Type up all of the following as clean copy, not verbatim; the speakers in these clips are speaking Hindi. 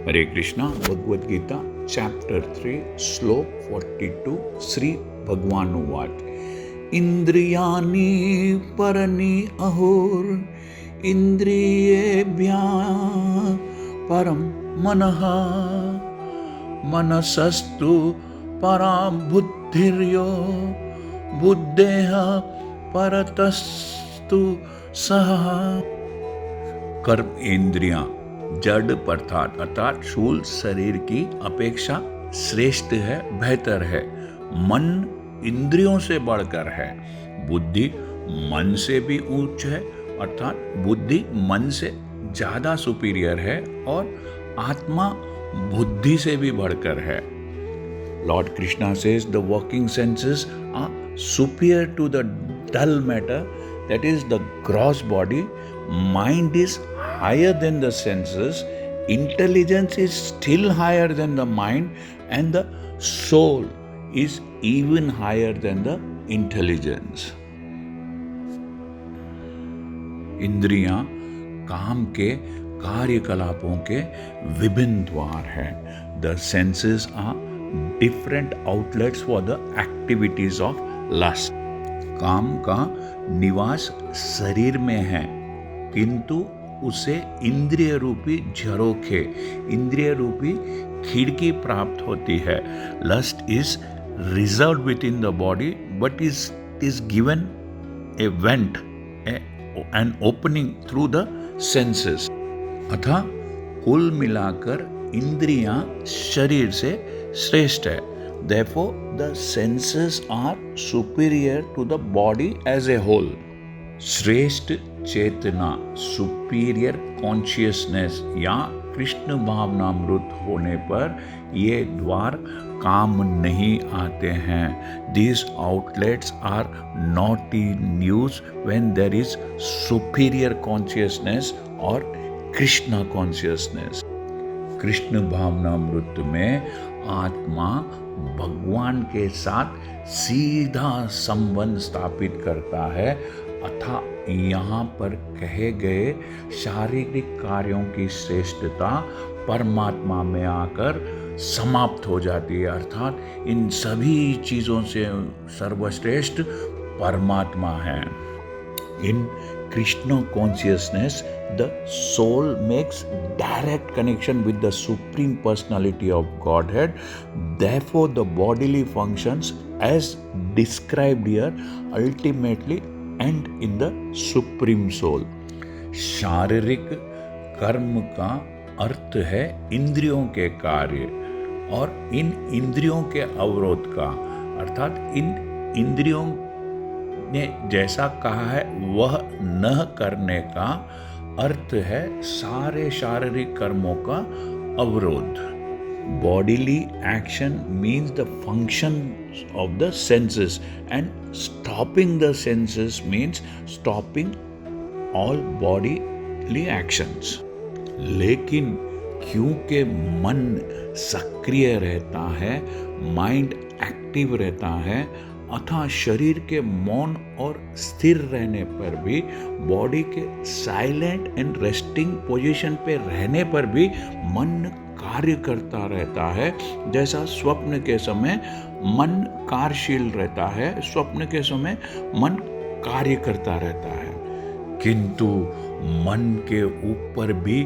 हरे कृष्णा। भगवद गीता चैप्टर 3 श्लोक 42 श्री भगवान उवाच इंद्रियाणि परनि अहोर इंद्रियेभ्यः परं मनः मनसस्तु परा बुद्धिर्यो बुद्धेः परतस्तु सः। कर्म इंद्रियां जड़ अर्थात स्थूल शरीर की अपेक्षा श्रेष्ठ है, बेहतर है। मन इंद्रियों से बढ़कर है। बुद्धि मन से भी उच्च है, अर्थात बुद्धि मन से ज्यादा सुपीरियर है, और आत्मा बुद्धि से भी बढ़कर है। Lord Krishna says the working senses are superior to the dull matter, that is the gross body. Mind is higher than the senses, intelligence is still higher than the mind, and the soul is even higher than the intelligence. इंद्रियां काम के कार्यकलापों के विभिन्न द्वार हैं. The senses are different outlets for the activities of lust. काम का निवास शरीर में है, किंतु उसे इंद्रिय रूपी झरोखे, इंद्रिय रूपी खिड़की प्राप्त होती है. Lust is reserve within the body but is given a vent, an opening through the senses. अतः कुल मिलाकर इंद्रियां शरीर से श्रेष्ठ है. Therefore, the senses are superior to the body as a whole. श्रेष्ठ चेतना, superior consciousness या कृष्ण भावनामृत होने पर ये द्वार काम नहीं आते हैं. These outlets are not in use when there is superior consciousness or Krishna consciousness. Krishna भावनामृत में आत्मा भगवान के साथ सीधा संबंध स्थापित करता है, अतः यहाँ पर कहे गए शारीरिक कार्यों की श्रेष्ठता परमात्मा में आकर समाप्त हो जाती है. अर्थात इन सभी चीज़ों से सर्वश्रेष्ठ परमात्मा है. In Krishna consciousness, the soul makes direct connection with the Supreme Personality of Godhead. Therefore, the bodily functions as described here ultimately end in the Supreme Soul. शारीरिक कर्म का अर्थ है इंद्रियों के कार्य, और इन इंद्रियों के अवरोध का, अर्थात इन इंद्रियों ने जैसा कहा है वह न करने का अर्थ है सारे शारीरिक कर्मों का अवरोध. Bodily action means the function of the senses, and stopping the senses means stopping all bodily actions. लेकिन क्योंकि मन सक्रिय रहता है, माइंड एक्टिव रहता है, अतः शरीर के मौन और स्थिर रहने पर भी, बॉडी के साइलेंट एंड रेस्टिंग पोजीशन पे रहने पर भी मन कार्य करता रहता है. जैसा स्वप्न के समय मन कार्यशील रहता है, स्वप्न के समय मन कार्य करता रहता है. किंतु मन के ऊपर भी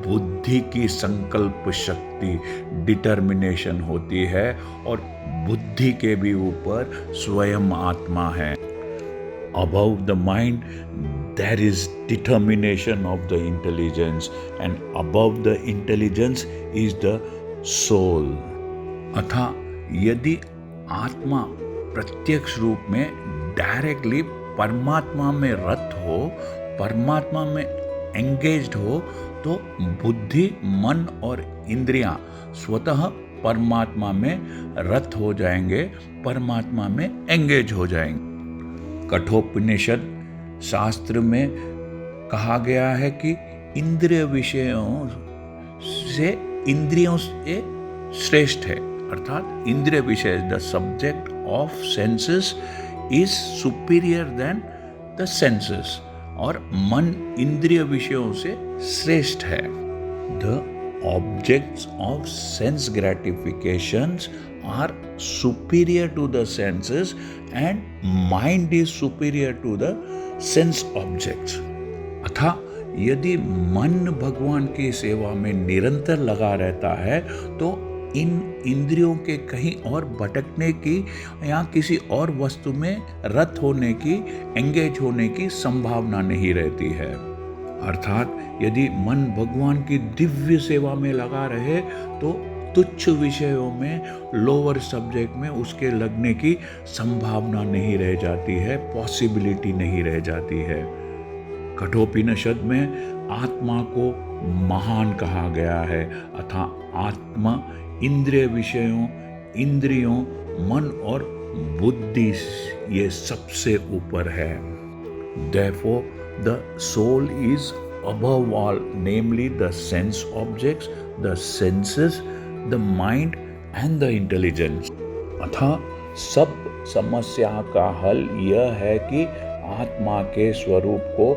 बुद्धि की संकल्प शक्ति, डिटर्मिनेशन होती है, और बुद्धि के भी ऊपर स्वयं आत्मा है. Above the mind there is determination of the intelligence, and above the intelligence is the soul. अतः यदि आत्मा प्रत्यक्ष रूप में डायरेक्टली परमात्मा में रत हो, परमात्मा में एंगेज्ड हो, तो बुद्धि, मन और इंद्रियां स्वतः परमात्मा में रत हो जाएंगे, परमात्मा में एंगेज हो जाएंगे. कठोपनिषद शास्त्र में कहा गया है कि इंद्रिय विषयों से श्रेष्ठ है, अर्थात इंद्रिय विषय, the subject of senses is superior than the senses, और मन इंद्रिय विषयों से श्रेष्ठ है. The objects of sense gratifications are superior to the senses and mind is superior to the sense objects. अतः यदि मन भगवान की सेवा में निरंतर लगा रहता है तो इन इंद्रियों के कहीं और भटकने की या किसी और वस्तु में रत होने की, एंगेज होने की संभावना नहीं रहती है। अर्थात यदि मन भगवान की दिव्य सेवा में लगा रहे तो तुच्छ विषयों में, लोअर सब्जेक्ट में उसके लगने की संभावना नहीं रह जाती है, पॉसिबिलिटी नहीं रह जाती है। कठोपनिषद में आत्मा को महान कहा गया है, अतः आत्मा इंद्रिय विषयों, इंद्रियों, मन और बुद्धि ये सबसे ऊपर है। Therefore, the soul is above all, namely the sense objects, the senses, the mind and the intelligence. अतः सब समस्या का हल यह है कि आत्मा के स्वरूप को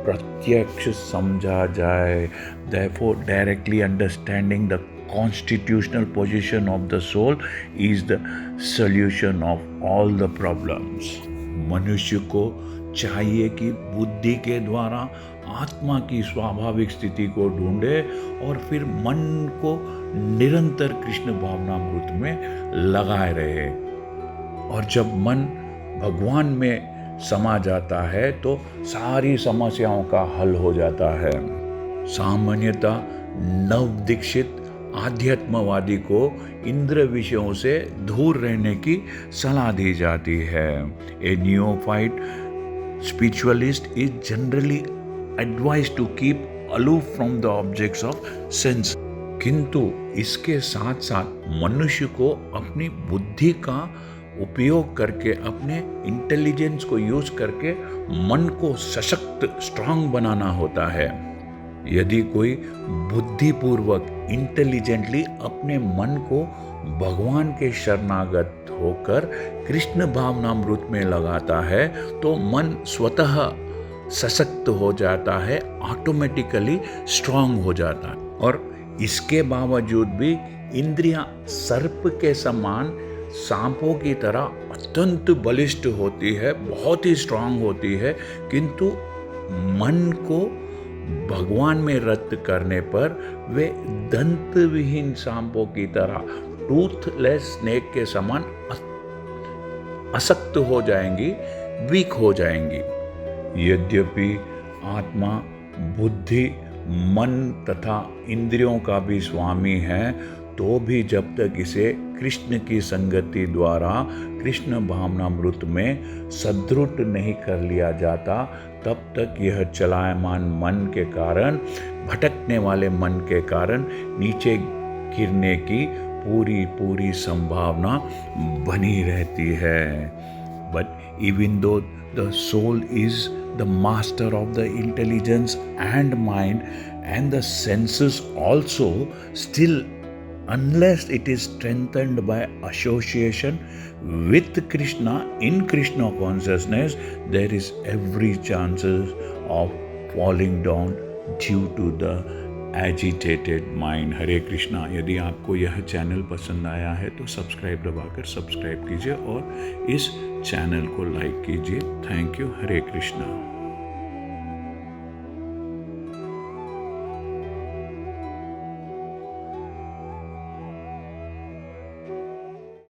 प्रत्यक्ष समझा जाए। Therefore, directly understanding the constitutional position of the soul is the solution of all the problems. मनुष्य को चाहिए कि बुद्धि के द्वारा आत्मा की स्वाभाविक स्थिति को ढूंढे और फिर मन को निरंतर कृष्ण भावनामृत में लगाए रहे। और जब मन भगवान में समा जाता है तो सारी समस्याओं का हल हो जाता है। सामान्यतः नवदीक्षित आध्यात्मवादी को इंद्र विषयों से दूर रहने की सलाह दी जाती है। A neophyte spiritualist is generally advised to keep aloof from the objects of sense. किंतु इसके साथ साथ मनुष्य को अपनी बुद्धि का उपयोग करके, अपने इंटेलिजेंस को यूज करके मन को सशक्त, स्ट्रांग बनाना होता है। यदि कोई बुद्धिपूर्वक, इंटेलिजेंटली अपने मन को भगवान के शरणागत होकर कृष्ण भावनामृत में लगाता है तो मन स्वतः सशक्त हो जाता है, ऑटोमेटिकली स्ट्रांग हो जाता है। और इसके बावजूद भी इंद्रियां सर्प के समान, सांपों की तरह अत्यंत बलिष्ठ होती है, बहुत ही स्ट्रांग होती है, किंतु मन को भगवान में रत करने पर वे दंत विहीन सांपों की तरह, टूथलेस स्नेक के समान असक्त हो जाएंगी, वीक हो जाएंगी। यद्यपि आत्मा बुद्धि, मन तथा इंद्रियों का भी स्वामी है, तो भी जब तक इसे कृष्ण की संगति द्वारा कृष्ण भावनामृत में सदृढ़ नहीं कर लिया जाता, तब तक यह चलायमान मन के कारण, भटकने वाले मन के कारण नीचे गिरने की पूरी संभावना बनी रहती है। But even though the soul is the master of the intelligence and mind and the senses also, still unless it is strengthened by association with Krishna in Krishna consciousness, there is every chances of falling down due to the agitated mind. हरे कृष्णा। यदि आपको यह चैनल पसंद आया है तो सब्सक्राइब दबाकर सब्सक्राइब कीजिए और इस चैनल को लाइक कीजिए। Thank you. हरे कृष्णा।